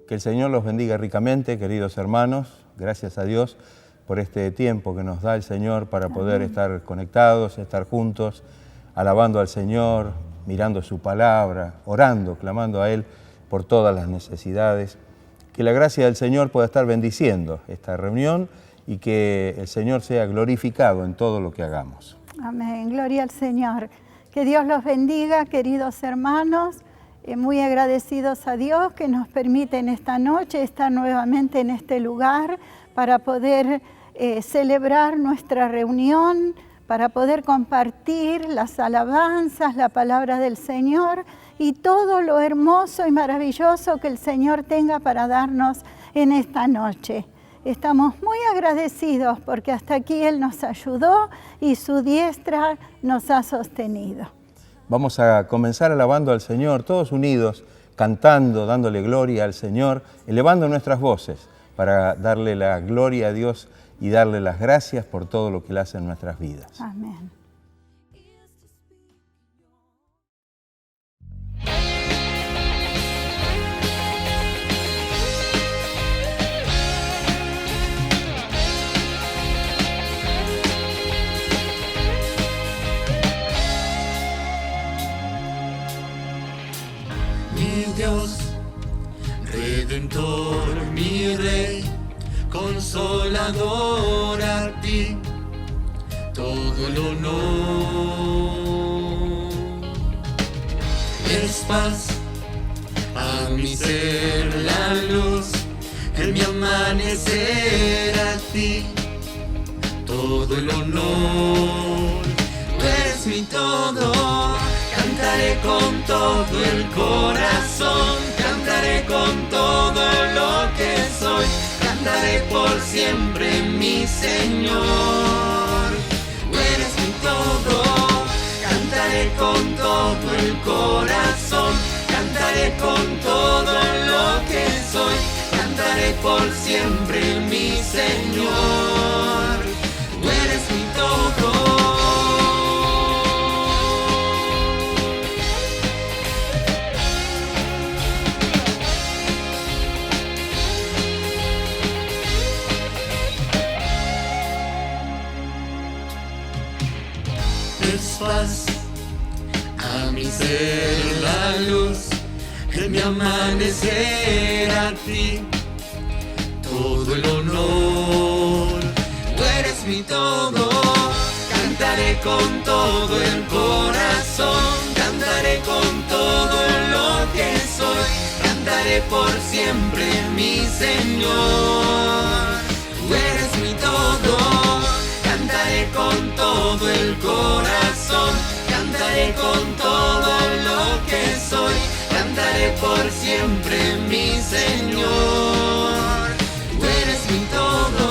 Que el Señor los bendiga ricamente, queridos hermanos. Gracias a Dios por este tiempo que nos da el Señor para poder estar conectados, estar juntos, alabando al Señor, mirando su palabra, orando, clamando a Él por todas las necesidades. Que la gracia del Señor pueda estar bendiciendo esta reunión y que el Señor sea glorificado en todo lo que hagamos. Amén, gloria al Señor. Que Dios los bendiga, queridos hermanos. Muy agradecidos a Dios que nos permite en esta noche estar nuevamente en este lugar para poder celebrar nuestra reunión, para poder compartir las alabanzas, la palabra del Señor y todo lo hermoso y maravilloso que el Señor tenga para darnos en esta noche. Estamos muy agradecidos porque hasta aquí Él nos ayudó y su diestra nos ha sostenido. Vamos a comenzar alabando al Señor, todos unidos, cantando, dándole gloria al Señor, elevando nuestras voces para darle la gloria a Dios y darle las gracias por todo lo que Él hace en nuestras vidas. Amén. Mi Dios, Redentor, mi Rey, Consolador, a ti todo el honor. Es paz a mi ser, la luz en mi amanecer, a ti todo el honor. Tú eres mi todo. Cantaré con todo el corazón, cantaré con todo lo que soy, cantaré por siempre mi Señor. Tú eres mi todo, cantaré con todo el corazón, cantaré con todo lo que soy, cantaré por siempre mi Señor. Tú eres mi todo. Paz a mi ser, la luz en mi amanecer, a ti todo el honor. Tú eres mi todo, cantaré con todo el corazón, cantaré con todo lo que soy, cantaré por siempre mi Señor. Tú eres mi todo, cantaré con todo el corazón, cantaré con todo lo que soy, cantaré por siempre mi Señor. Tú eres mi todo.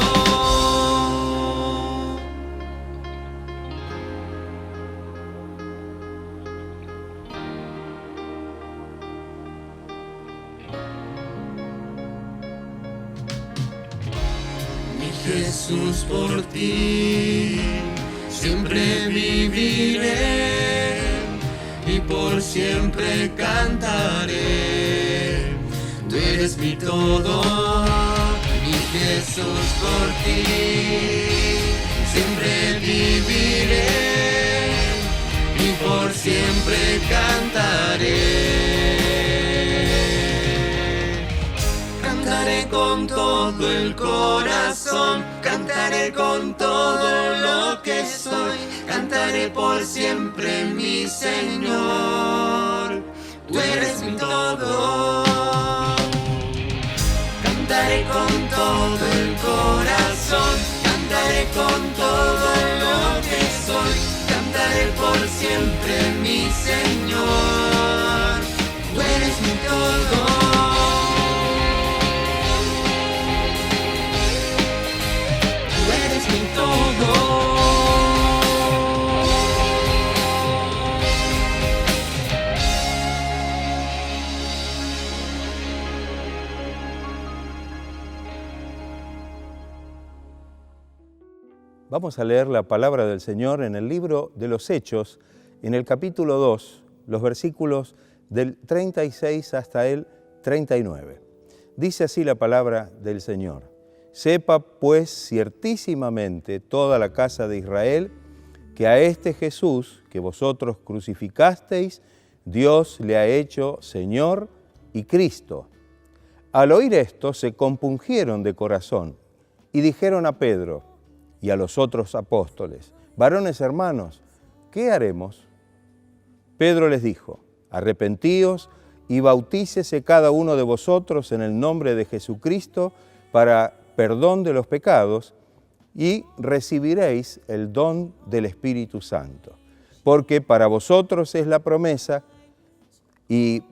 Mi Jesús, por ti siempre viviré y por siempre cantaré. Tú eres mi todo, mi Jesús, por ti siempre viviré y por siempre cantaré. Cantaré con todo el corazón, cantaré con todo lo que soy, cantaré por siempre mi Señor. Tú eres mi todo. Cantaré con todo el corazón, cantaré con todo lo que soy, cantaré por siempre mi Señor. Tú eres mi todo. Vamos a leer la palabra del Señor en el libro de los Hechos, en el capítulo 2, los versículos del 36 hasta el 39. Dice así la palabra del Señor. Sepa pues ciertísimamente toda la casa de Israel que a este Jesús que vosotros crucificasteis, Dios le ha hecho Señor y Cristo. Al oír esto se compungieron de corazón y dijeron a Pedro y a los otros apóstoles: varones hermanos, ¿qué haremos? Pedro les dijo: arrepentíos y bautícese cada uno de vosotros en el nombre de Jesucristo para perdón de los pecados y recibiréis el don del Espíritu Santo. Porque para vosotros es la promesa y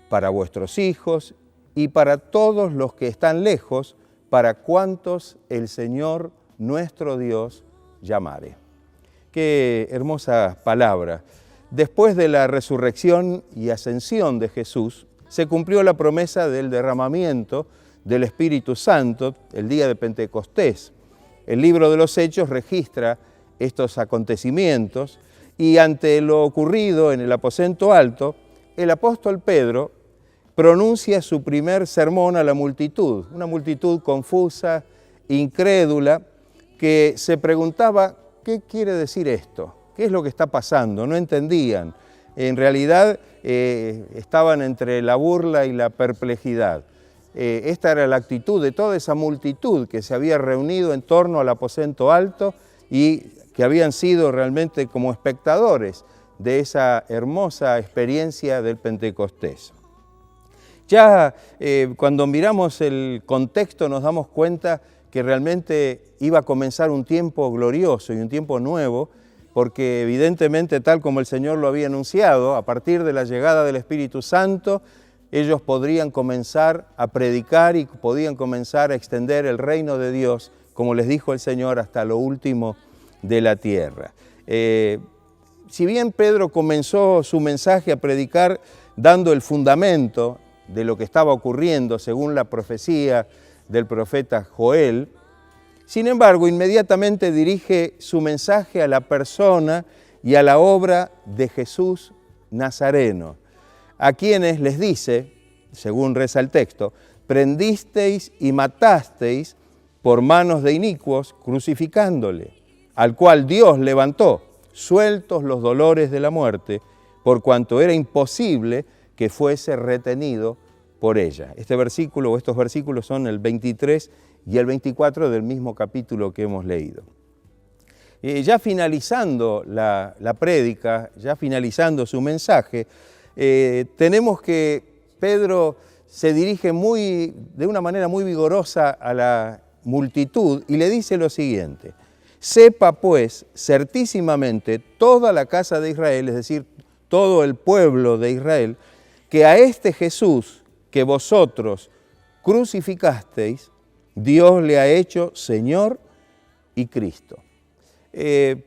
para vuestros hijos y para todos los que están lejos, para cuantos el Señor nuestro Dios llamare. Qué hermosa palabra. Después de la resurrección y ascensión de Jesús, se cumplió la promesa del derramamiento del Espíritu Santo el día de Pentecostés. El libro de los Hechos registra estos acontecimientos y ante lo ocurrido en el aposento alto, el apóstol Pedro pronuncia su primer sermón a la multitud, una multitud confusa, incrédula, que se preguntaba: ¿qué quiere decir esto? ¿Qué es lo que está pasando? No entendían. En realidad estaban entre la burla y la perplejidad. Esta era la actitud de toda esa multitud que se había reunido en torno al aposento alto y que habían sido realmente como espectadores de esa hermosa experiencia del Pentecostés. Ya cuando miramos el contexto nos damos cuenta que realmente iba a comenzar un tiempo glorioso y un tiempo nuevo, porque evidentemente, tal como el Señor lo había anunciado, a partir de la llegada del Espíritu Santo, ellos podrían comenzar a predicar y podían comenzar a extender el reino de Dios, como les dijo el Señor, hasta lo último de la tierra. Si bien Pedro comenzó su mensaje a predicar dando el fundamento de lo que estaba ocurriendo según la profecía del profeta Joel, sin embargo, inmediatamente dirige su mensaje a la persona y a la obra de Jesús Nazareno, a quienes les dice, según reza el texto: prendisteis y matasteis por manos de inicuos, crucificándole, al cual Dios levantó, sueltos los dolores de la muerte, por cuanto era imposible que fuese retenido por ella. Este versículo o estos versículos son el 23 y el 24 del mismo capítulo que hemos leído. Ya finalizando la prédica, ya finalizando su mensaje, tenemos que Pedro se dirige de una manera muy vigorosa a la multitud y le dice lo siguiente: sepa pues certísimamente toda la casa de Israel, es decir, todo el pueblo de Israel, que a este Jesús que vosotros crucificasteis, Dios le ha hecho Señor y Cristo.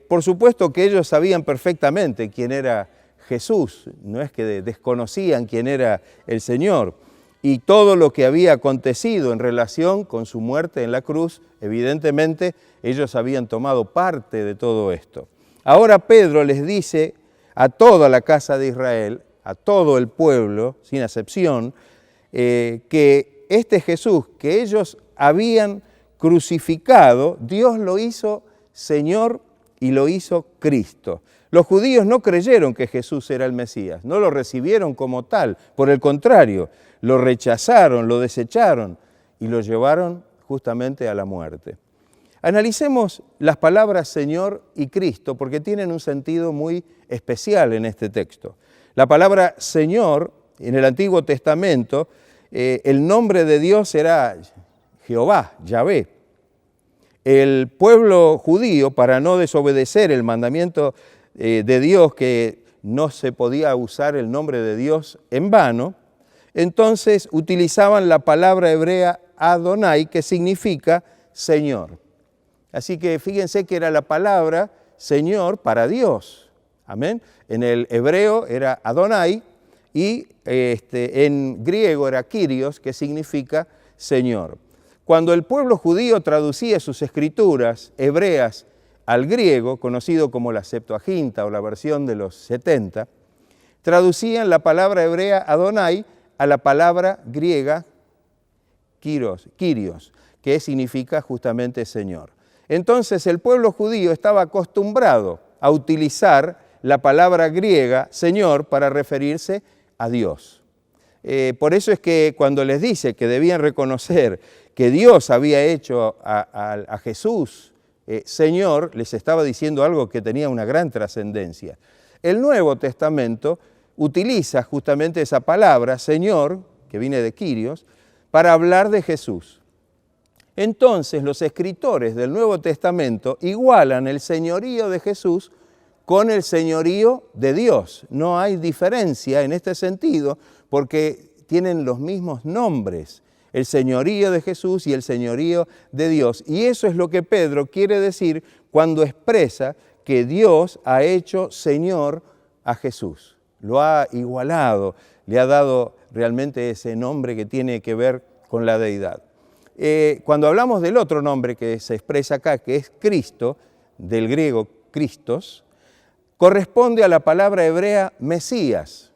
Por supuesto que ellos sabían perfectamente quién era Jesús, no es que desconocían quién era el Señor, y todo lo que había acontecido en relación con su muerte en la cruz, evidentemente ellos habían tomado parte de todo esto. Ahora Pedro les dice a toda la casa de Israel, a todo el pueblo, sin excepción, que este Jesús que ellos habían crucificado, Dios lo hizo Señor y lo hizo Cristo. Los judíos no creyeron que Jesús era el Mesías, no lo recibieron como tal, por el contrario, lo rechazaron, lo desecharon y lo llevaron justamente a la muerte. Analicemos las palabras Señor y Cristo porque tienen un sentido muy especial en este texto. La palabra Señor en el Antiguo Testamento, el nombre de Dios era Jehová, Yahvé. El pueblo judío, para no desobedecer el mandamiento de Dios, que no se podía usar el nombre de Dios en vano, entonces utilizaban la palabra hebrea Adonai, que significa Señor. Así que fíjense que era la palabra Señor para Dios. Amén. En el hebreo era Adonai y en griego era Kyrios, que significa Señor. Cuando el pueblo judío traducía sus escrituras hebreas al griego, conocido como la Septuaginta o la versión de los 70, traducían la palabra hebrea Adonai a la palabra griega Kyrios, que significa justamente Señor. Entonces el pueblo judío estaba acostumbrado a utilizar la palabra griega Señor para referirse a Dios. Por eso es que cuando les dice que debían reconocer que Dios había hecho a Jesús Señor, les estaba diciendo algo que tenía una gran trascendencia. El Nuevo Testamento utiliza justamente esa palabra, Señor, que viene de Kyrios, para hablar de Jesús. Entonces los escritores del Nuevo Testamento igualan el señorío de Jesús con el señorío de Dios. No hay diferencia en este sentido porque tienen los mismos nombres, el señorío de Jesús y el señorío de Dios. Y eso es lo que Pedro quiere decir cuando expresa que Dios ha hecho Señor a Jesús. Lo ha igualado, le ha dado realmente ese nombre que tiene que ver con la deidad. Cuando hablamos del otro nombre que se expresa acá, que es Cristo, del griego Christos, corresponde a la palabra hebrea Mesías.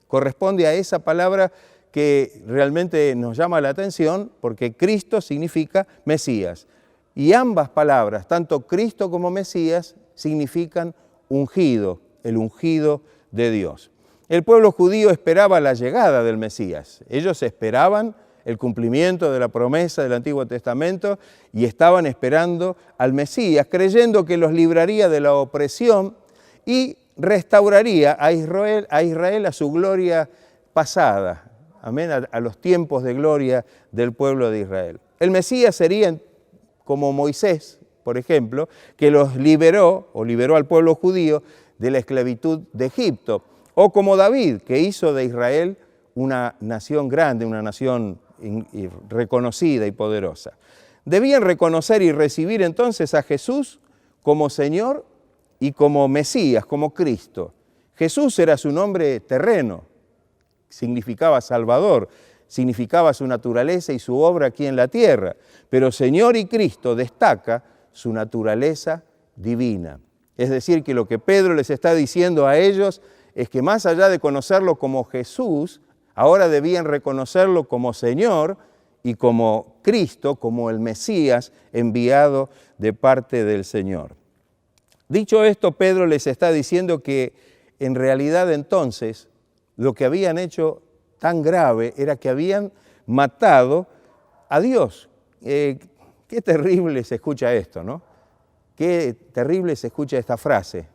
Corresponde a esa palabra que realmente nos llama la atención porque Cristo significa Mesías. Y ambas palabras, tanto Cristo como Mesías, significan ungido, el ungido de Dios. El pueblo judío esperaba la llegada del Mesías. Ellos esperaban el cumplimiento de la promesa del Antiguo Testamento y estaban esperando al Mesías, creyendo que los libraría de la opresión y restauraría a Israel a su gloria pasada, amén, a los tiempos de gloria del pueblo de Israel. El Mesías sería como Moisés, por ejemplo, que los liberó al pueblo judío de la esclavitud de Egipto, o como David, que hizo de Israel una nación grande, una nación reconocida y poderosa. Debían reconocer y recibir entonces a Jesús como Señor y como Mesías, como Cristo. Jesús era su nombre terreno, significaba Salvador, significaba su naturaleza y su obra aquí en la tierra, pero Señor y Cristo destaca su naturaleza divina. Es decir, que lo que Pedro les está diciendo a ellos es que más allá de conocerlo como Jesús, ahora debían reconocerlo como Señor y como Cristo, como el Mesías enviado de parte del Señor. Dicho esto, Pedro les está diciendo que en realidad entonces lo que habían hecho tan grave era que habían matado a Dios. Qué terrible se escucha esto, ¿no? Qué terrible se escucha esta frase.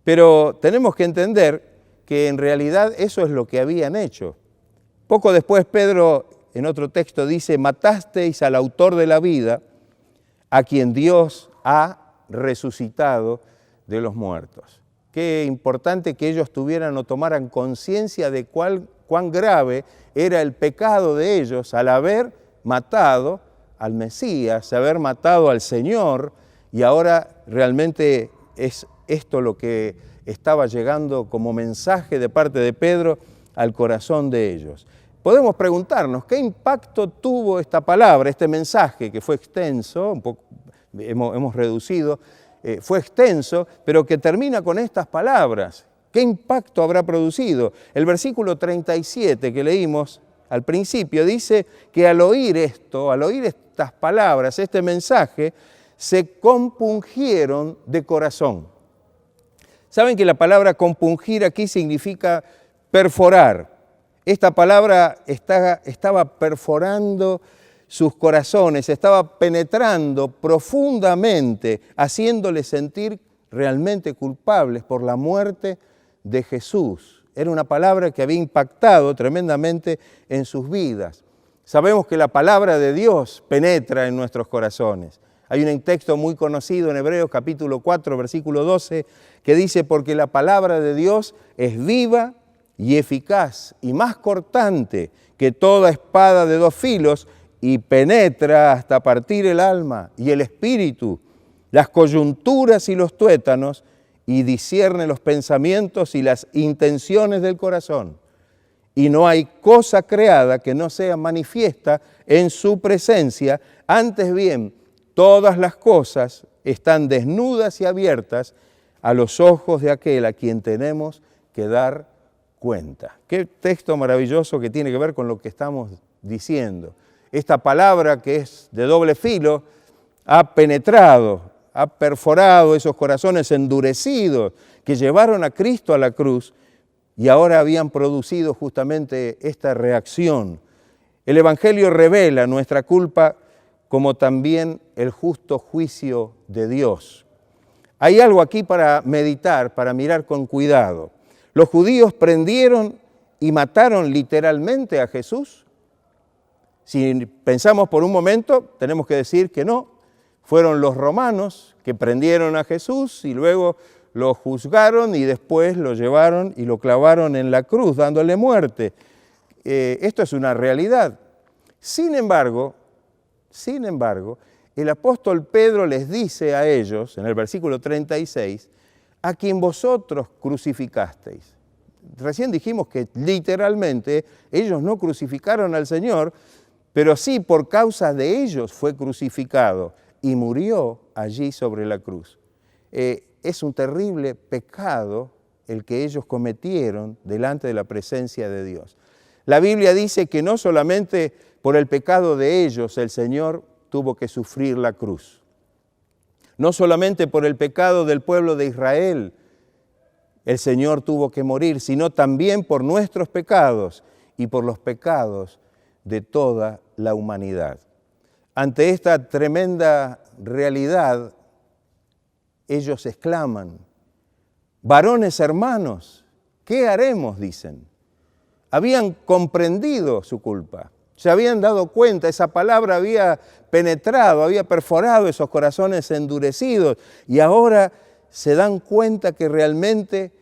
Pero tenemos que entender que en realidad eso es lo que habían hecho. Poco después Pedro en otro texto dice, matasteis al autor de la vida, a quien Dios ha resucitado de los muertos. Qué importante que ellos tuvieran o tomaran conciencia de cuán grave era el pecado de ellos al haber matado al Mesías, haber matado al Señor, y ahora realmente es esto lo que estaba llegando como mensaje de parte de Pedro al corazón de ellos. Podemos preguntarnos, ¿qué impacto tuvo esta palabra, este mensaje que fue extenso, un poco hemos reducido, fue extenso, pero que termina con estas palabras? ¿Qué impacto habrá producido? El versículo 37 que leímos al principio dice que al oír esto, al oír estas palabras, este mensaje, se compungieron de corazón. ¿Saben que la palabra compungir aquí significa perforar? Esta palabra estaba perforando sus corazones, estaba penetrando profundamente, haciéndoles sentir realmente culpables por la muerte de Jesús. Era una palabra que había impactado tremendamente en sus vidas. Sabemos que la palabra de Dios penetra en nuestros corazones. Hay un texto muy conocido en Hebreos capítulo 4, versículo 12, que dice, porque la palabra de Dios es viva y eficaz y más cortante que toda espada de dos filos y penetra hasta partir el alma y el espíritu, las coyunturas y los tuétanos, y discierne los pensamientos y las intenciones del corazón. Y no hay cosa creada que no sea manifiesta en su presencia, antes bien, todas las cosas están desnudas y abiertas a los ojos de aquel a quien tenemos que dar cuenta. Qué texto maravilloso que tiene que ver con lo que estamos diciendo. Esta palabra que es de doble filo ha penetrado, ha perforado esos corazones endurecidos que llevaron a Cristo a la cruz y ahora habían producido justamente esta reacción. El Evangelio revela nuestra culpa como también el justo juicio de Dios. Hay algo aquí para meditar, para mirar con cuidado. ¿Los judíos prendieron y mataron literalmente a Jesús? Si pensamos por un momento, tenemos que decir que no. Fueron los romanos que prendieron a Jesús y luego lo juzgaron y después lo llevaron y lo clavaron en la cruz, dándole muerte. Esto es una realidad. Sin embargo, el apóstol Pedro les dice a ellos, en el versículo 36, a quien vosotros crucificasteis. Recién dijimos que literalmente ellos no crucificaron al Señor, pero sí por causa de ellos fue crucificado y murió allí sobre la cruz. Es un terrible pecado el que ellos cometieron delante de la presencia de Dios. La Biblia dice que no solamente por el pecado de ellos el Señor tuvo que sufrir la cruz. No solamente por el pecado del pueblo de Israel el Señor tuvo que morir, sino también por nuestros pecados y por los pecados de toda la humanidad. Ante esta tremenda realidad, ellos exclaman, varones hermanos, ¿qué haremos?, dicen. Habían comprendido su culpa, se habían dado cuenta, esa palabra había penetrado, había perforado esos corazones endurecidos y ahora se dan cuenta que realmente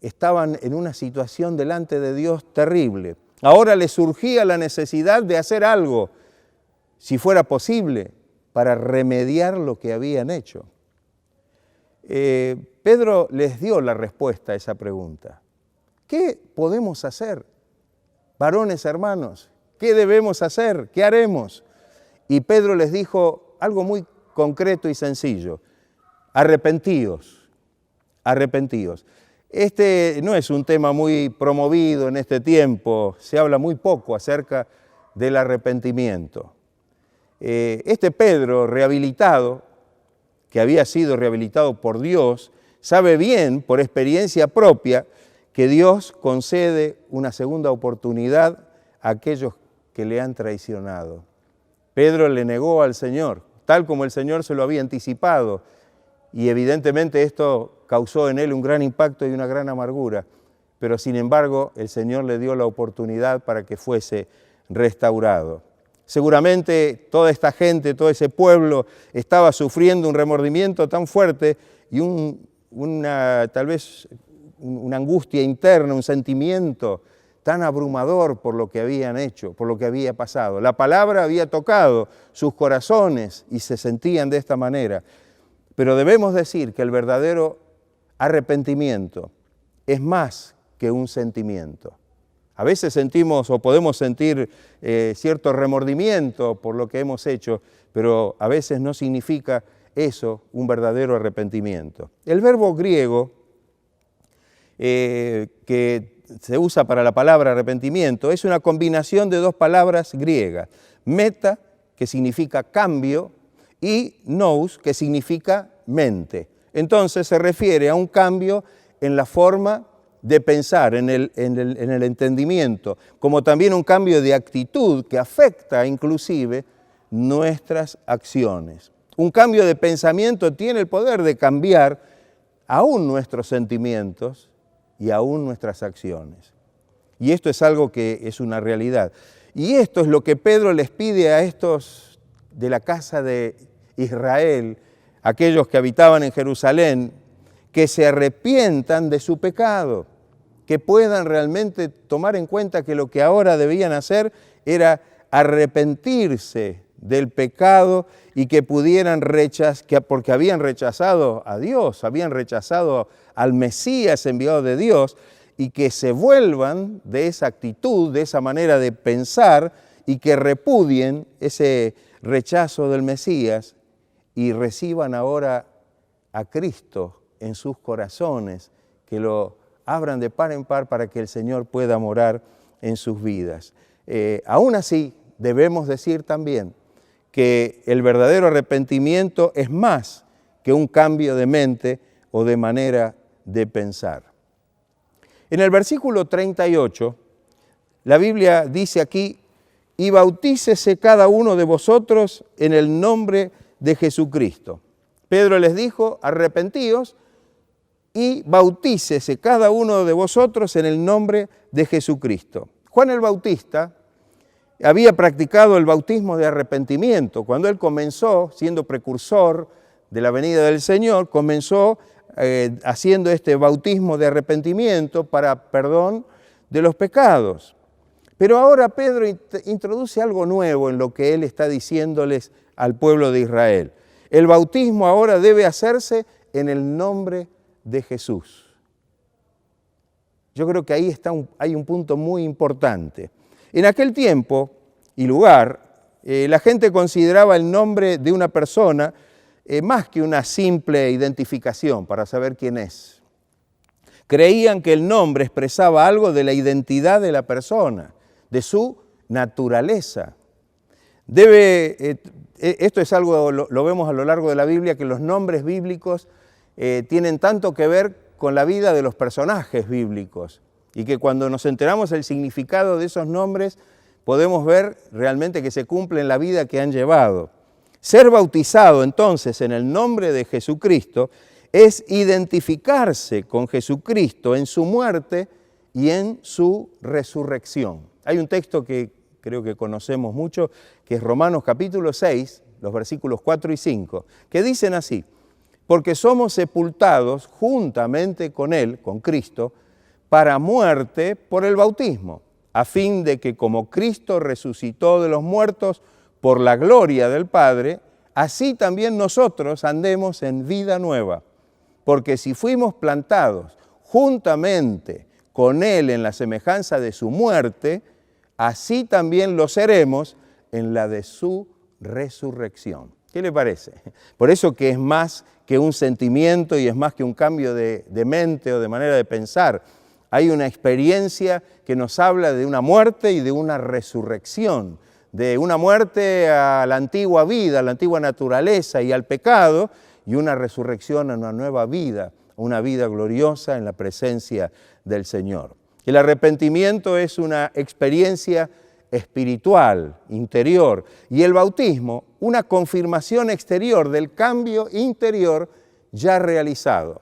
estaban en una situación delante de Dios terrible. Ahora les surgía la necesidad de hacer algo, si fuera posible, para remediar lo que habían hecho. Pedro les dio la respuesta a esa pregunta. ¿Qué podemos hacer? Varones hermanos, ¿qué debemos hacer? ¿Qué haremos? Y Pedro les dijo algo muy concreto y sencillo. Arrepentíos, arrepentíos. Este no es un tema muy promovido en este tiempo, se habla muy poco acerca del arrepentimiento. Este Pedro rehabilitado, que había sido rehabilitado por Dios, sabe bien, por experiencia propia, que Dios concede una segunda oportunidad a aquellos que le han traicionado. Pedro le negó al Señor, tal como el Señor se lo había anticipado, y evidentemente esto causó en él un gran impacto y una gran amargura, pero sin embargo el Señor le dio la oportunidad para que fuese restaurado. Seguramente toda esta gente, todo ese pueblo estaba sufriendo un remordimiento tan fuerte y tal vez una angustia interna, un sentimiento tan abrumador por lo que habían hecho, por lo que había pasado. La palabra había tocado sus corazones y se sentían de esta manera. Pero debemos decir que el verdadero arrepentimiento es más que un sentimiento. A veces sentimos o podemos sentir cierto remordimiento por lo que hemos hecho, pero a veces no significa eso un verdadero arrepentimiento. El verbo griego que se usa para la palabra arrepentimiento es una combinación de dos palabras griegas, meta, que significa cambio, y nous, que significa mente. Entonces se refiere a un cambio en la forma de pensar, en el entendimiento, como también un cambio de actitud que afecta inclusive nuestras acciones. Un cambio de pensamiento tiene el poder de cambiar aún nuestros sentimientos y aún nuestras acciones. Y esto es algo que es una realidad. Y esto es lo que Pedro les pide a estos de la casa de Israel, aquellos que habitaban en Jerusalén, que se arrepientan de su pecado, que puedan realmente tomar en cuenta que lo que ahora debían hacer era arrepentirse del pecado y que pudieran porque habían rechazado a Dios, habían rechazado al Mesías enviado de Dios, y que se vuelvan de esa actitud, de esa manera de pensar y que repudien ese rechazo del Mesías y reciban ahora a Cristo en sus corazones, que lo abran de par en par para que el Señor pueda morar en sus vidas. Aún así, debemos decir también que el verdadero arrepentimiento es más que un cambio de mente o de manera de pensar. En el versículo 38, la Biblia dice aquí, y bautícese cada uno de vosotros en el nombre de Jesucristo. Pedro les dijo, arrepentíos y bautícese cada uno de vosotros en el nombre de Jesucristo. Juan el Bautista había practicado el bautismo de arrepentimiento. Cuando él comenzó, siendo precursor de la venida del Señor, comenzó haciendo este bautismo de arrepentimiento para perdón de los pecados. Pero ahora Pedro introduce algo nuevo en lo que él está diciéndoles al pueblo de Israel. El bautismo ahora debe hacerse en el nombre de Jesús. Yo creo que ahí hay un punto muy importante. En aquel tiempo y lugar, la gente consideraba el nombre de una persona más que una simple identificación para saber quién es. Creían que el nombre expresaba algo de la identidad de la persona, de su naturaleza. Esto es algo, lo vemos a lo largo de la Biblia, que los nombres bíblicos tienen tanto que ver con la vida de los personajes bíblicos y que cuando nos enteramos del significado de esos nombres podemos ver realmente que se cumple en la vida que han llevado. Ser bautizado entonces en el nombre de Jesucristo es identificarse con Jesucristo en su muerte y en su resurrección. Hay un texto que creo que conocemos mucho, que es Romanos capítulo 6, los versículos 4 y 5, que dicen así, porque somos sepultados juntamente con Él, con Cristo, para muerte por el bautismo, a fin de que como Cristo resucitó de los muertos por la gloria del Padre, así también nosotros andemos en vida nueva. Porque si fuimos plantados juntamente con Él en la semejanza de su muerte, así también lo seremos en la de su resurrección. ¿Qué le parece? Por eso que es más que un sentimiento y es más que un cambio de mente o de manera de pensar. Hay una experiencia que nos habla de una muerte y de una resurrección, de una muerte a la antigua vida, a la antigua naturaleza y al pecado, y una resurrección a una nueva vida, una vida gloriosa en la presencia del Señor. El arrepentimiento es una experiencia espiritual, interior, y el bautismo, una confirmación exterior del cambio interior ya realizado.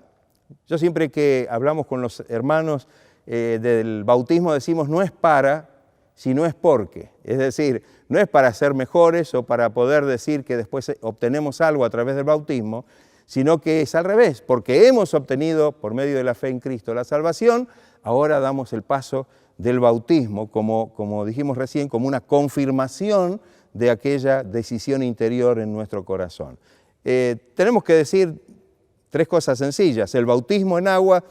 Yo siempre que hablamos con los hermanos del bautismo decimos no es para, sino es porque. Es decir, no es para ser mejores o para poder decir que después obtenemos algo a través del bautismo, sino que es al revés, porque hemos obtenido por medio de la fe en Cristo la salvación, ahora damos el paso del bautismo, como dijimos recién, como una confirmación de aquella decisión interior en nuestro corazón. Tenemos que decir tres cosas sencillas. El bautismo en agua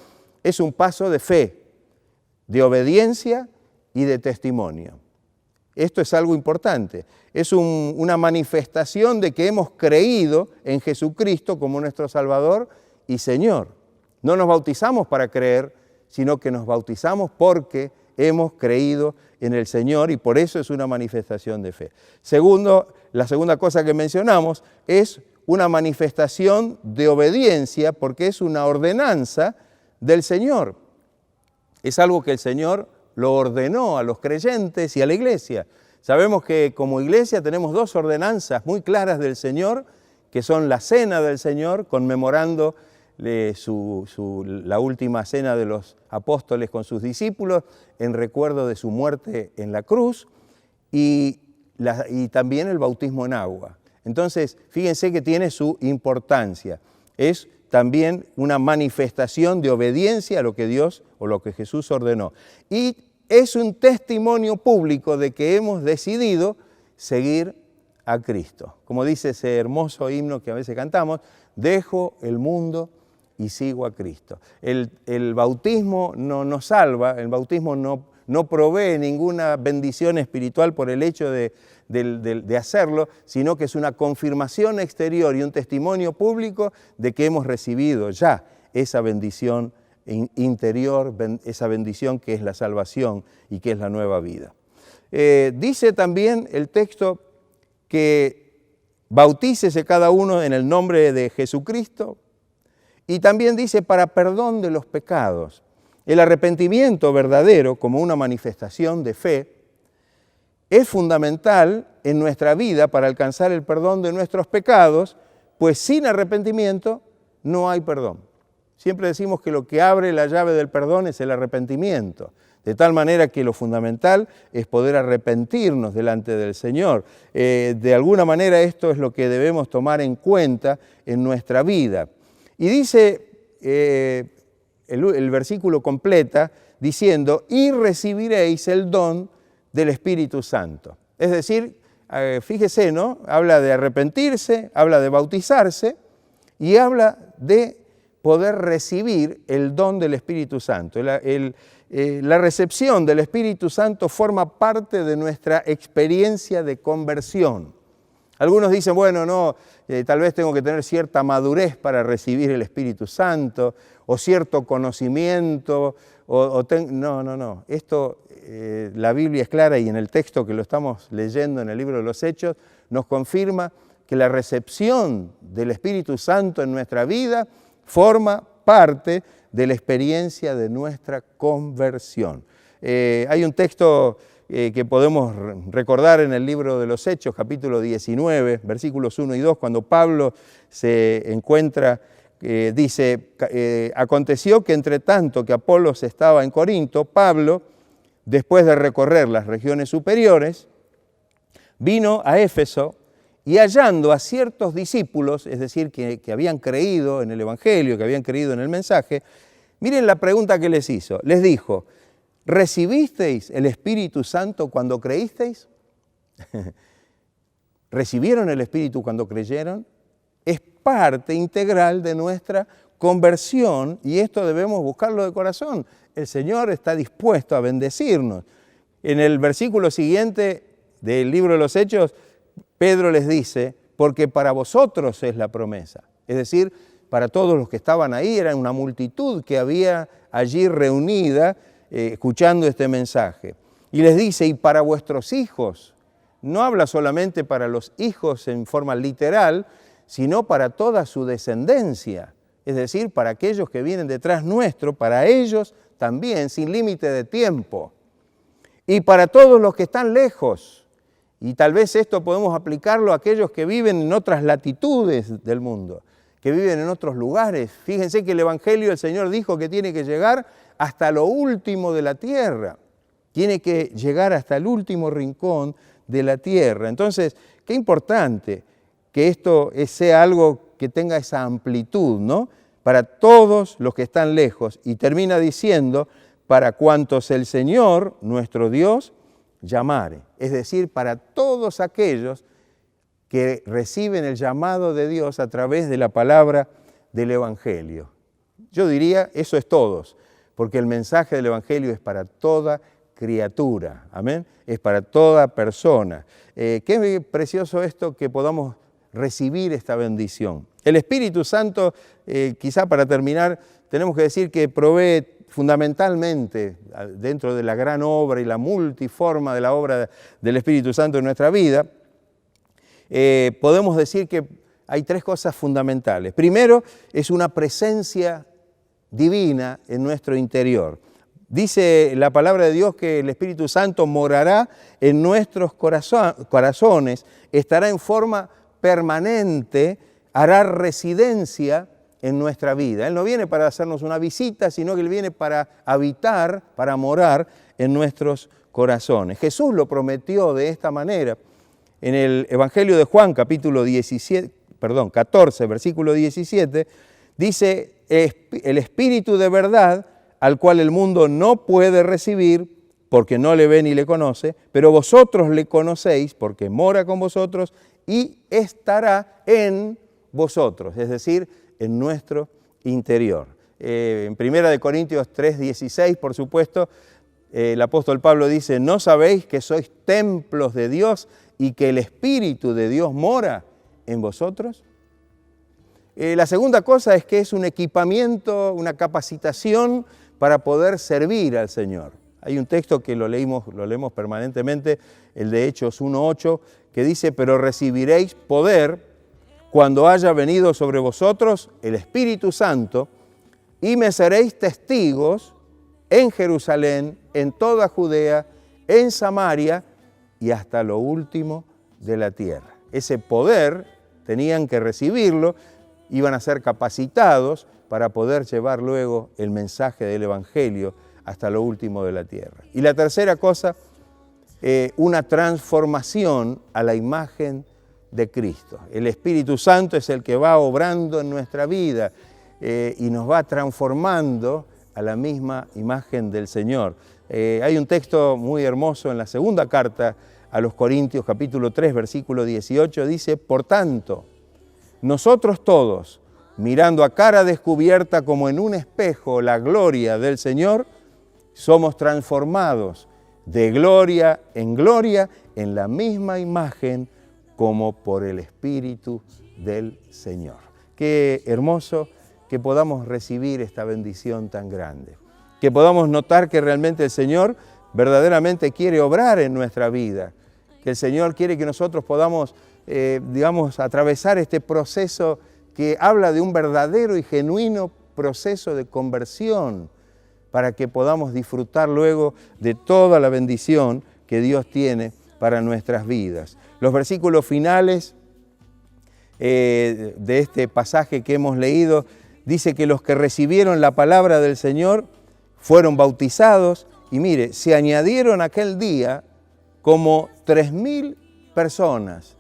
es un paso de fe, de obediencia y de testimonio. Esto es algo importante. Es una manifestación de que hemos creído en Jesucristo como nuestro Salvador y Señor. No nos bautizamos para creer, sino que nos bautizamos porque hemos creído en el Señor y por eso es una manifestación de fe. Segundo, la segunda cosa que mencionamos es una manifestación de obediencia porque es una ordenanza del Señor. Es algo que el Señor lo ordenó a los creyentes y a la iglesia. Sabemos que como iglesia tenemos dos ordenanzas muy claras del Señor, que son la cena del Señor, conmemorando la última cena de los apóstoles con sus discípulos, en recuerdo de su muerte en la cruz, y también el bautismo en agua. Entonces, fíjense que tiene su importancia. Es también una manifestación de obediencia a lo que Dios o lo que Jesús ordenó. Y es un testimonio público de que hemos decidido seguir a Cristo. Como dice ese hermoso himno que a veces cantamos, dejo el mundo y sigo a Cristo. El bautismo no nos salva, el bautismo no provee ninguna bendición espiritual por el hecho de hacerlo, sino que es una confirmación exterior y un testimonio público de que hemos recibido ya esa bendición interior, esa bendición que es la salvación y que es la nueva vida. Dice también el texto que bautícese cada uno en el nombre de Jesucristo, y también dice para perdón de los pecados. El arrepentimiento verdadero, como una manifestación de fe, es fundamental en nuestra vida para alcanzar el perdón de nuestros pecados, pues sin arrepentimiento no hay perdón. Siempre decimos que lo que abre la llave del perdón es el arrepentimiento, de tal manera que lo fundamental es poder arrepentirnos delante del Señor. De alguna manera esto es lo que debemos tomar en cuenta en nuestra vida. Y dice, el versículo completa diciendo, y recibiréis el don del Espíritu Santo. Es decir, fíjese, ¿no? Habla de arrepentirse, habla de bautizarse y habla de poder recibir el don del Espíritu Santo. La recepción del Espíritu Santo forma parte de nuestra experiencia de conversión. Algunos dicen, bueno, no, tal vez tengo que tener cierta madurez para recibir el Espíritu Santo, o cierto conocimiento, no. Esto, la Biblia es clara y en el texto que lo estamos leyendo en el libro de los Hechos, nos confirma que la recepción del Espíritu Santo en nuestra vida forma parte de la experiencia de nuestra conversión. Hay un texto que podemos recordar en el libro de los Hechos, capítulo 19, versículos 1 y 2, cuando Pablo se encuentra, dice, aconteció que entre tanto que Apolos estaba en Corinto, Pablo, después de recorrer las regiones superiores, vino a Éfeso y hallando a ciertos discípulos, es decir, que habían creído en el Evangelio, que habían creído en el mensaje, miren la pregunta que les hizo. Les dijo, ¿recibisteis el Espíritu Santo cuando creísteis? ¿Recibieron el Espíritu cuando creyeron? Es parte integral de nuestra conversión y esto debemos buscarlo de corazón. El Señor está dispuesto a bendecirnos. En el versículo siguiente del libro de los Hechos, Pedro les dice, porque para vosotros es la promesa. Es decir, para todos los que estaban ahí, era una multitud que había allí reunida escuchando este mensaje. Y les dice, y para vuestros hijos, no habla solamente para los hijos en forma literal, sino para toda su descendencia, es decir, para aquellos que vienen detrás nuestro, para ellos también, sin límite de tiempo. Y para todos los que están lejos, y tal vez esto podemos aplicarlo a aquellos que viven en otras latitudes del mundo, que viven en otros lugares. Fíjense que el Evangelio, el Señor dijo que tiene que llegar hasta lo último de la tierra, tiene que llegar hasta el último rincón de la tierra. Entonces, qué importante que esto sea algo que tenga esa amplitud, ¿no? Para todos los que están lejos. Y termina diciendo, para cuantos el Señor, nuestro Dios, llamare. Es decir, para todos aquellos que reciben el llamado de Dios a través de la palabra del Evangelio. Yo diría, eso es todos, porque el mensaje del Evangelio es para toda criatura, amén, es para toda persona. Qué precioso esto que podamos recibir esta bendición. El Espíritu Santo, quizá para terminar, tenemos que decir que provee fundamentalmente dentro de la gran obra y la multiforma de la obra del Espíritu Santo en nuestra vida, podemos decir que hay tres cosas fundamentales. Primero, es una presencia divina en nuestro interior. Dice la palabra de Dios que el Espíritu Santo morará en nuestros corazones, estará en forma permanente, hará residencia en nuestra vida. Él no viene para hacernos una visita, sino que Él viene para habitar, para morar en nuestros corazones. Jesús lo prometió de esta manera. En el Evangelio de Juan, capítulo 14, versículo 17, dice, el Espíritu de verdad, al cual el mundo no puede recibir, porque no le ve ni le conoce, pero vosotros le conocéis, porque mora con vosotros y estará en vosotros, es decir, en nuestro interior. En 1 Corintios 3:16, por supuesto, el apóstol Pablo dice, ¿no sabéis que sois templos de Dios y que el Espíritu de Dios mora en vosotros? La segunda cosa es que es un equipamiento, una capacitación para poder servir al Señor. Hay un texto que lo leemos permanentemente, el de Hechos 1:8, que dice: pero recibiréis poder cuando haya venido sobre vosotros el Espíritu Santo, y me seréis testigos en Jerusalén, en toda Judea, en Samaria y hasta lo último de la tierra. Ese poder tenían que recibirlo, iban a ser capacitados para poder llevar luego el mensaje del Evangelio hasta lo último de la tierra. Y la tercera cosa, una transformación a la imagen de Cristo. El Espíritu Santo es el que va obrando en nuestra vida y nos va transformando a la misma imagen del Señor. Hay un texto muy hermoso en la segunda carta a los Corintios, capítulo 3, versículo 18, dice: por tanto, nosotros todos, mirando a cara descubierta como en un espejo la gloria del Señor, somos transformados de gloria en la misma imagen como por el Espíritu del Señor. Qué hermoso que podamos recibir esta bendición tan grande, que podamos notar que realmente el Señor verdaderamente quiere obrar en nuestra vida, que el Señor quiere que nosotros podamos, atravesar este proceso que habla de un verdadero y genuino proceso de conversión, para que podamos disfrutar luego de toda la bendición que Dios tiene para nuestras vidas. Los versículos finales de este pasaje que hemos leído dice que los que recibieron la palabra del Señor fueron bautizados y mire, se añadieron aquel día como 3.000 personas.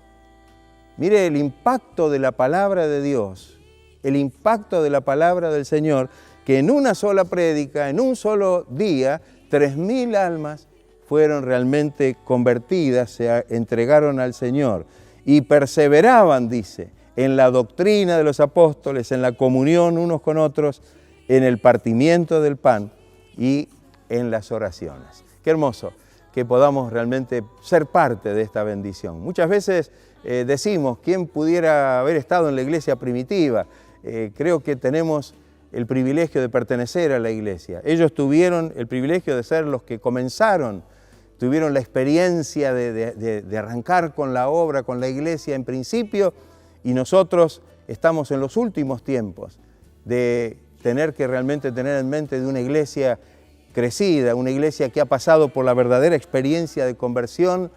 Mire el impacto de la palabra de Dios, el impacto de la palabra del Señor, que en una sola prédica, en un solo día, 3.000 almas fueron realmente convertidas, se entregaron al Señor y perseveraban, dice, en la doctrina de los apóstoles, en la comunión unos con otros, en el partimiento del pan y en las oraciones. Qué hermoso que podamos realmente ser parte de esta bendición. Muchas veces decimos, ¿quién pudiera haber estado en la iglesia primitiva? Creo que tenemos el privilegio de pertenecer a la iglesia. Ellos tuvieron el privilegio de ser los que comenzaron, tuvieron la experiencia de arrancar con la obra, con la iglesia en principio, y nosotros estamos en los últimos tiempos de tener que realmente tener en mente de una iglesia crecida, una iglesia que ha pasado por la verdadera experiencia de conversión,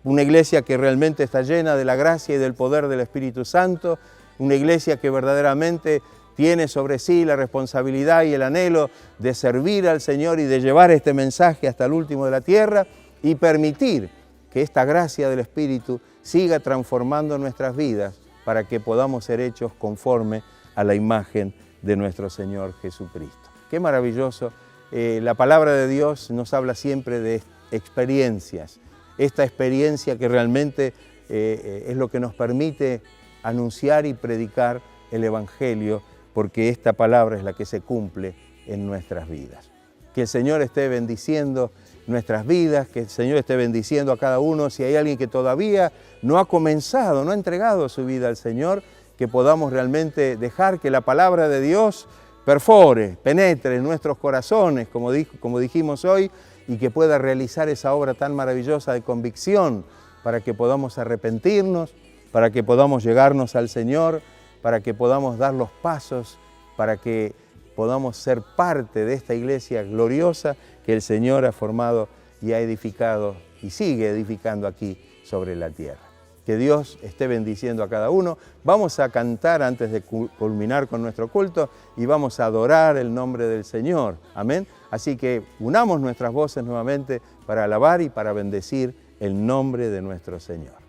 una iglesia que realmente está llena de la gracia y del poder del Espíritu Santo, una iglesia que verdaderamente tiene sobre sí la responsabilidad y el anhelo de servir al Señor y de llevar este mensaje hasta el último de la tierra y permitir que esta gracia del Espíritu siga transformando nuestras vidas para que podamos ser hechos conforme a la imagen de nuestro Señor Jesucristo. Qué maravilloso. La palabra de Dios nos habla siempre de experiencias. Esta experiencia que realmente es lo que nos permite anunciar y predicar el Evangelio, porque esta palabra es la que se cumple en nuestras vidas. Que el Señor esté bendiciendo nuestras vidas, que el Señor esté bendiciendo a cada uno. Si hay alguien que todavía no ha comenzado, no ha entregado su vida al Señor, que podamos realmente dejar que la palabra de Dios perfore, penetre en nuestros corazones, como dijimos hoy, y que pueda realizar esa obra tan maravillosa de convicción para que podamos arrepentirnos, para que podamos llegarnos al Señor, para que podamos dar los pasos, para que podamos ser parte de esta iglesia gloriosa que el Señor ha formado y ha edificado y sigue edificando aquí sobre la tierra. Que Dios esté bendiciendo a cada uno. Vamos a cantar antes de culminar con nuestro culto y vamos a adorar el nombre del Señor. Amén. Así que unamos nuestras voces nuevamente para alabar y para bendecir el nombre de nuestro Señor.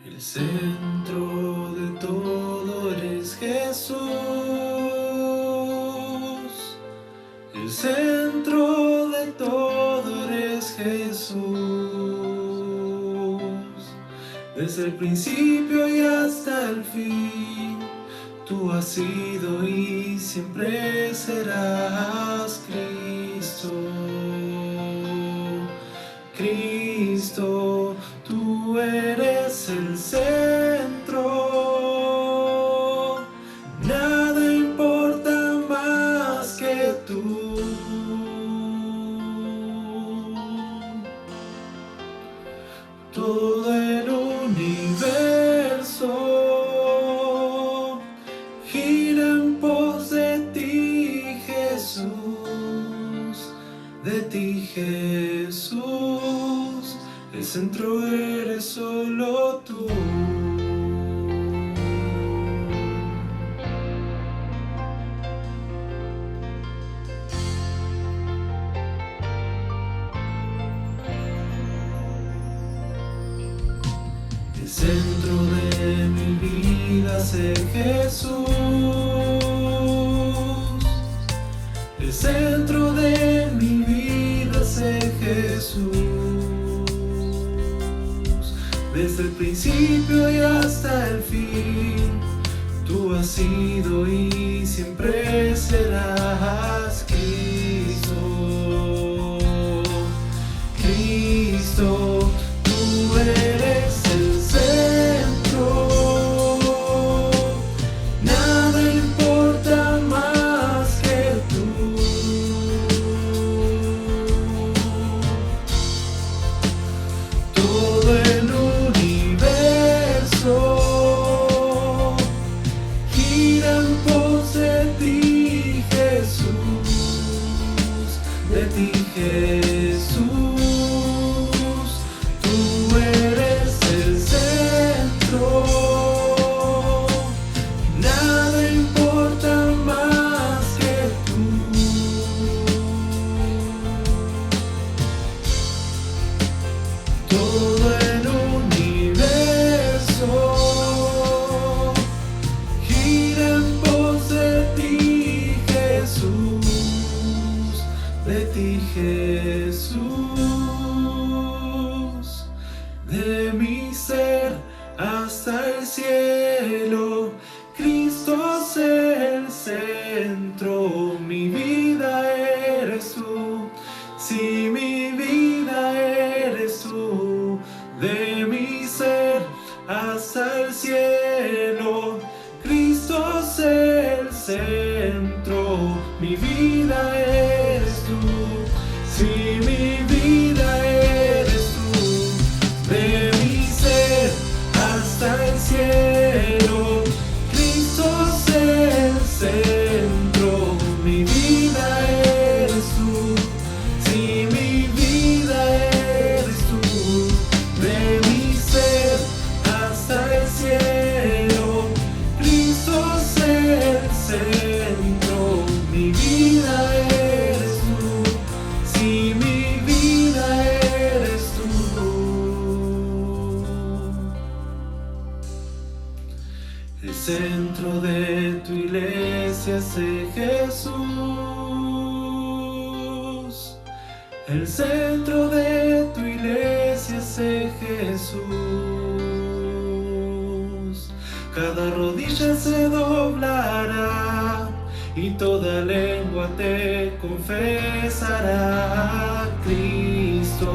El centro de todo eres Jesús, el El centro de todo eres Jesús, desde el principio y hasta el fin. Tú has sido y siempre serás Cristo. Cristo, tú eres el centro. Nada importa más que tú. Todo el universo gira en pos de ti, Jesús, de ti, Jesús. El centro eres solo tú. El centro de mi vida es Jesús. El centro de mi vida es Jesús. Desde el principio y hasta el fin, tú has sido y siempre serás Cristo. Cristo, tú eres el centro. Nada importa más que tú. Todo el universo gira en pos de ti, Jesús, de ti, Jesús. Tú eres el centro. Nada importa más que tú. Todo el universo gira en pos de ti, Jesús, de ti, Jesús. De mi ser hasta el cielo, Cristo es el centro. Mi vida eres tú, si mi vida eres tú. De mi ser hasta el cielo, Cristo es el centro. Mi vida eres tú, si mi vida eres tú. De mi ser hasta el cielo, Cristo es el centro. Mi vida eres tú, si mi vida eres tú. De mi ser hasta el cielo, Cristo es el centro. Mi vida eres tú, si mi vida eres tú. El centro de tu iglesia es Jesús. El centro de tu iglesia es Jesús. Cada rodilla se doblará y toda lengua te confesará. Cristo,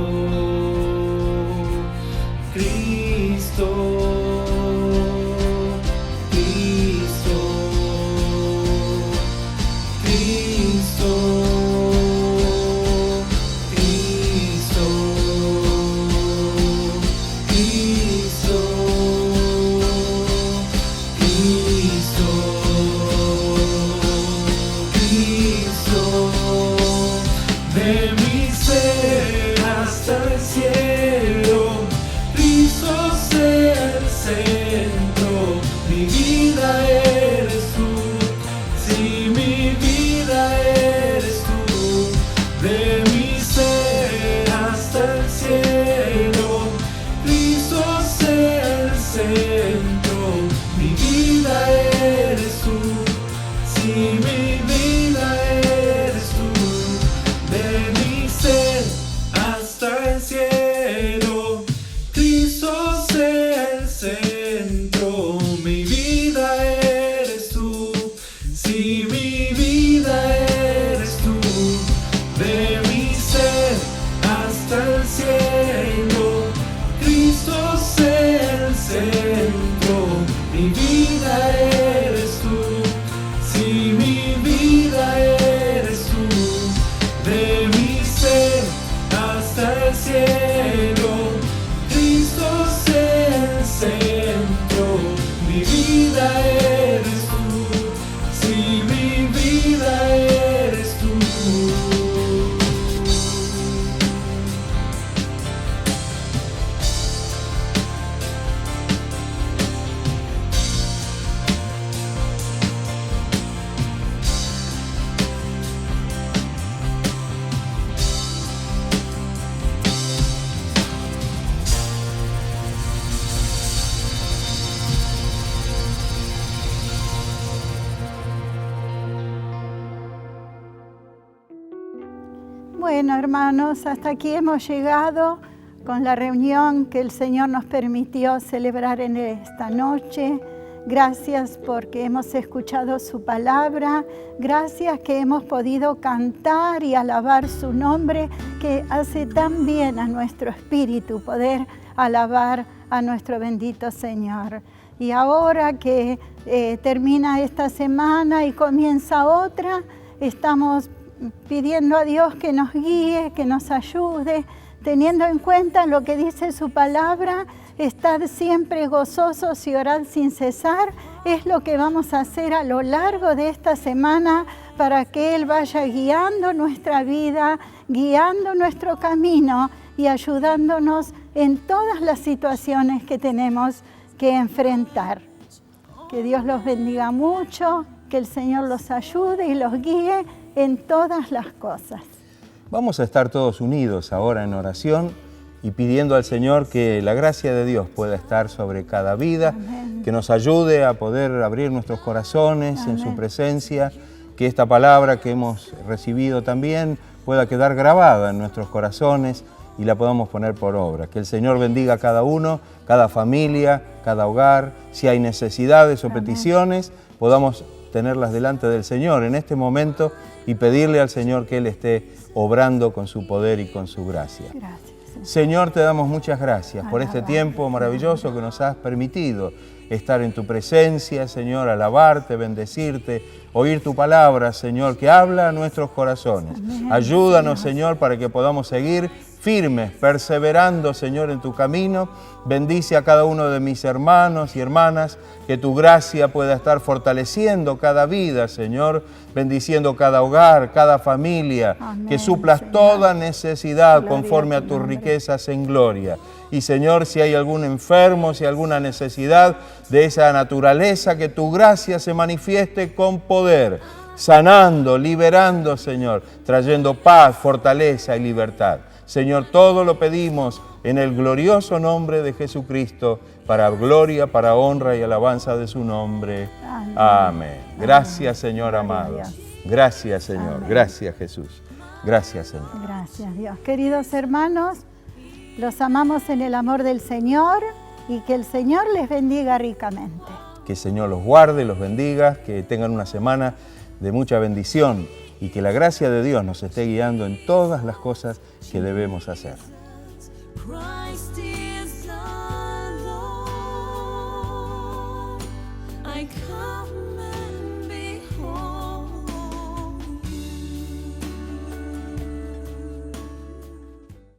Cristo, Cristo, Cristo, Cristo, Cristo, Cristo, Cristo. De mi ser hasta el cielo, Cristo es el centro. Mi vida eres tú, si mi vida eres tú. De mi ser hasta el cielo, Cristo es el centro. Mi vida eres tú, si mi vida eres tú. centro, mi vida eres tú. Si mi vida eres tú, de mi ser hasta el cielo, Cristo es el centro, mi vida eres tú. Si mi vida eres tú. Bueno, hermanos, hasta aquí hemos llegado con la reunión que el Señor nos permitió celebrar en esta noche. Gracias porque hemos escuchado su palabra. Gracias que hemos podido cantar y alabar su nombre, que hace tan bien a nuestro espíritu poder alabar a nuestro bendito Señor. Y ahora que termina esta semana y comienza otra, estamos pidiendo a Dios que nos guíe, que nos ayude, teniendo en cuenta lo que dice su palabra. Estad siempre gozosos y orad sin cesar. Es lo que vamos a hacer a lo largo de esta semana para que Él vaya guiando nuestra vida, guiando nuestro camino y ayudándonos en todas las situaciones que tenemos que enfrentar. Que Dios los bendiga mucho, que el Señor los ayude y los guíe en todas las cosas. Vamos a estar todos unidos ahora en oración y pidiendo al Señor que la gracia de Dios pueda estar sobre cada vida, Amén. Que nos ayude a poder abrir nuestros corazones Amén. en su presencia, que esta palabra que hemos recibido también pueda quedar grabada en nuestros corazones y la podamos poner por obra. Que el Señor bendiga a cada uno, cada familia, cada hogar. Si hay necesidades o Amén. peticiones, podamos tenerlas delante del Señor en este momento y pedirle al Señor que Él esté obrando con su poder y con su gracia. Gracias, Señor. Señor, te damos muchas gracias por este Alabado. tiempo maravilloso que nos has permitido estar en tu presencia, Señor, alabarte, bendecirte, oír tu palabra, Señor, que habla a nuestros corazones. Amén. Ayúdanos, Señor, para que podamos seguir firmes, perseverando, Señor, en tu camino. Bendice a cada uno de mis hermanos y hermanas, que tu gracia pueda estar fortaleciendo cada vida, Señor, bendiciendo cada hogar, cada familia, Amén, que suplas Señor. toda necesidad Gloria conforme a a tu tus nombre. riquezas en gloria. Y Señor, si hay algún enfermo, si hay alguna necesidad de esa naturaleza, que tu gracia se manifieste con poder, sanando, liberando, Señor, trayendo paz, fortaleza y libertad. Señor, todo lo pedimos en el glorioso nombre de Jesucristo, para gloria, para honra y alabanza de su nombre. Amén. Amén. Gracias, Señor Gloria a amado. Dios. Gracias, Señor. Amén. Gracias, Jesús. Gracias, Señor. Gracias, Dios. Queridos hermanos, los amamos en el amor del Señor y que el Señor les bendiga ricamente. Que el Señor los guarde, los bendiga, que tengan una semana de mucha bendición y que la gracia de Dios nos esté guiando en todas las cosas que debemos hacer. Christ